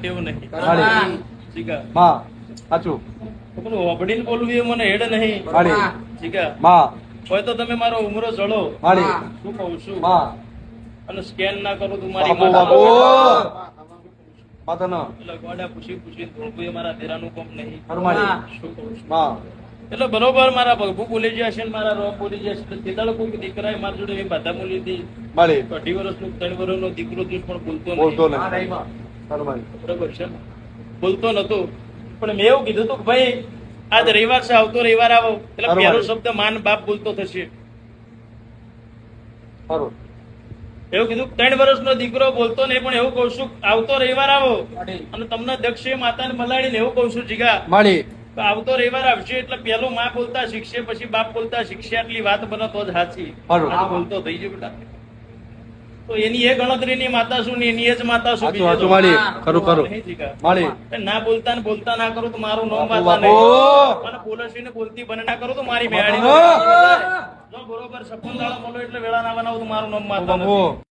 ટેવ નહીં માળી જીગા માં સાચું પેલું હોબડીને બોલવું એ મને હેડ નહીં માળી જીગા માં હોય તો તમે મારો ઉમરો ચડો માળી શું કહું છું માં અને સ્કેન ના કરો તું મારી બાપુ બાપુ માતા ના એટલે ગોડા પૂછી ધોળકું એ મારા ધેરાનું કોમ નહીં ફરમાણી શું કહું છું માં એટલે બરોબર મારા ભગભુ બોલી ગયા છે ને મારા રોપ બોલી ગયા છે તે દાડો કોઈ દીકરાએ મારી જોડે એ બાધા બોલી હતી માળી 2.5 વર્ષનો 3 વર્ષનો દીકરો તું પણ બોલતો નહીં નહીં ફરમાણી બરોબર છે ને? બોલતો નતો પણ મેં એવું કીધું હતું કે ભાઈ આજ રવિવાર છે આવતો રવિવાર આવો એટલે બરોબર. પહેલો શબ્દ માન બાપ બોલતો થશે સારું એવું કીધું 3 વર્ષનો દીકરો બોલતો નહીં પણ એવું કઉ છું આવતો રવિવાર આવો અને તમને દક્ષે માતાને મલાડીને એવું કઉ છું જીગા માળી તો આવતો રવિવાર આવશે એટલે પેલો માં બોલતા શીખશે પછી બાપ બોલતા શીખશે આટલી વાત બને તો જ સાચી બરોબર. આ બોલતો થઈ ગયો બેટા તો એની એ ગણતરીની માતા શું ને એની એ જ માતા શું સાચું સાચું માળી ખરું ખરું નહીં જીગા માળી ના બોલતા ને બોલતા ના કરું તો મારું નામ બાપુ, વાતા બાપુ. નહીં અને પોલીસને બોલતી બને ના કરું તો મારી મેળી બાપુ. જો બરોબર સપન દાડા મળો એટલે વેળા ના બનાવું તો મારું નામ વાતા બાપુ નથી